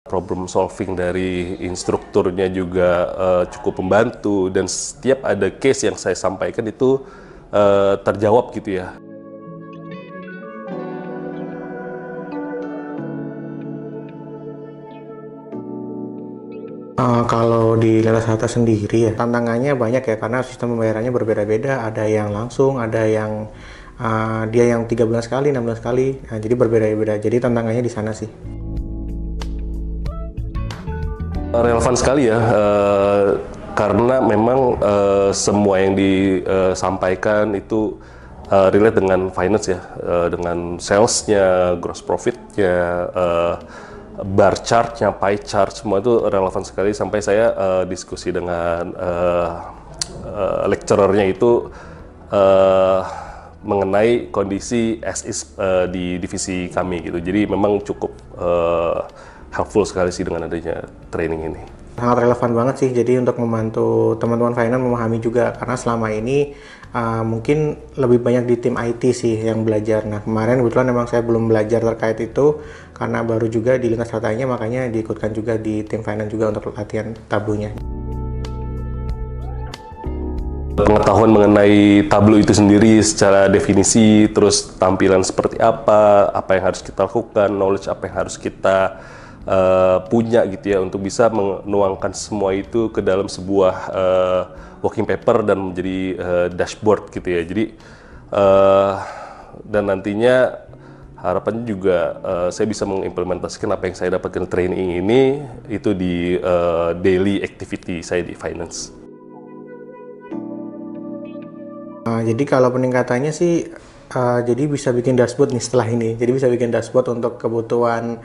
Problem solving dari instrukturnya juga cukup membantu, dan setiap ada case yang saya sampaikan itu terjawab gitu ya. Kalau di Lintas Harta sendiri ya, tantangannya banyak ya, karena sistem pembayarannya berbeda-beda. Ada yang langsung, ada yang dia yang 3 bulan sekali, 6 bulan sekali. Nah, jadi berbeda-beda. Jadi tantangannya di sana sih. Relevan sekali ya, karena memang semua yang disampaikan itu relate dengan finance ya, dengan salesnya, gross profitnya, bar chart-nya, pie chart, semua itu relevan sekali. Sampai saya diskusi dengan lecturer-nya itu mengenai kondisi as is di divisi kami gitu. Jadi memang cukup helpful sekali sih dengan adanya training ini. Sangat relevan banget sih, jadi untuk membantu teman-teman finance memahami juga, karena selama ini mungkin lebih banyak di tim IT sih yang belajar. Nah, kemarin kebetulan memang saya belum belajar terkait itu, karena baru juga di Lintas Hartanya, makanya diikutkan juga di tim finance juga untuk latihan tablonya. Pengetahuan mengenai tablo itu sendiri secara definisi, terus tampilan seperti apa yang harus kita lakukan, knowledge apa yang harus kita punya gitu ya, untuk bisa menuangkan semua itu ke dalam sebuah working paper dan menjadi dashboard gitu ya. Jadi dan nantinya harapannya juga saya bisa mengimplementasikan apa yang saya dapatkan training ini itu di daily activity saya di finance. Jadi kalau peningkatannya sih, jadi bisa bikin dashboard nih setelah ini. Jadi bisa bikin dashboard untuk kebutuhan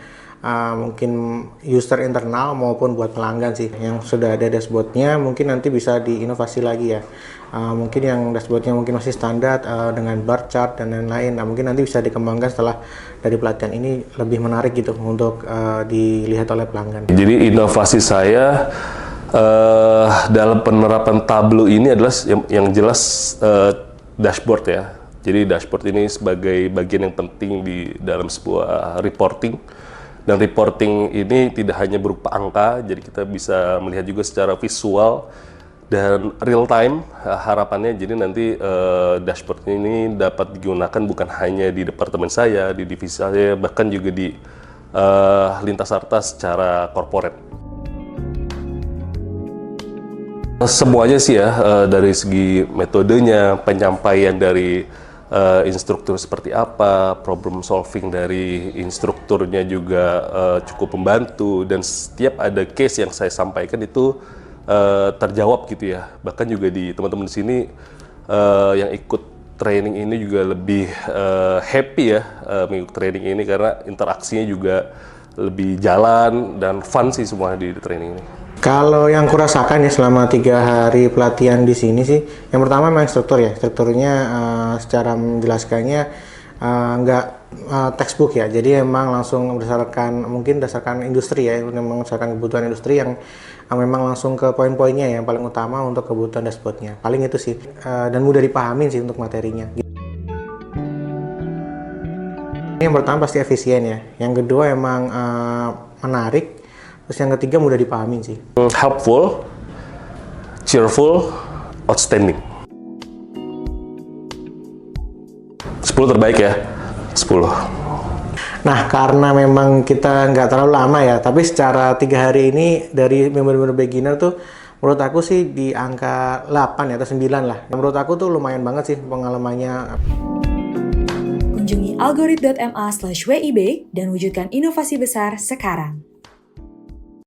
mungkin user internal maupun buat pelanggan sih. Yang sudah ada dashboardnya mungkin nanti bisa diinovasi lagi ya. Mungkin yang dashboardnya mungkin masih standar dengan bar chart dan lain-lain. Nah, mungkin nanti bisa dikembangkan setelah dari pelatihan ini, lebih menarik gitu untuk dilihat oleh pelanggan. Jadi inovasi saya dalam penerapan Tableau ini adalah yang jelas dashboard ya. Jadi dashboard ini sebagai bagian yang penting di dalam sebuah reporting. Dan reporting ini tidak hanya berupa angka, jadi kita bisa melihat juga secara visual dan real time harapannya. Jadi nanti dashboard ini dapat digunakan bukan hanya di departemen saya, di divisi saya, bahkan juga di Lintas Harta secara corporate. Semuanya sih ya, dari segi metodenya, penyampaian dari instruktur seperti apa, problem solving dari instrukturnya juga cukup membantu, dan setiap ada case yang saya sampaikan itu terjawab gitu ya. Bahkan juga di teman-teman di sini yang ikut training ini juga lebih happy ya mengikuti training ini, karena interaksinya juga lebih jalan dan fun sih semua di training ini. Kalau yang kurasakan ya selama 3 hari pelatihan di sini sih, yang pertama memang struktur ya, strukturnya secara menjelaskannya nggak textbook ya, jadi memang langsung berdasarkan industri ya, memang berdasarkan kebutuhan industri yang memang langsung ke poin-poinnya yang paling utama untuk kebutuhan dashboardnya, paling itu sih, dan mudah dipahami sih untuk materinya. Yang pertama pasti efisien ya, yang kedua emang menarik. Terus yang ketiga mudah dipahami sih. Helpful, cheerful, outstanding. 10 terbaik ya, 10. Nah, karena memang kita nggak terlalu lama ya, tapi secara 3 hari ini dari member-member beginner tuh menurut aku sih di angka 8 ya, atau 9 lah. Menurut aku tuh lumayan banget sih pengalamannya. Kunjungi algorit.ma/wib dan wujudkan inovasi besar sekarang.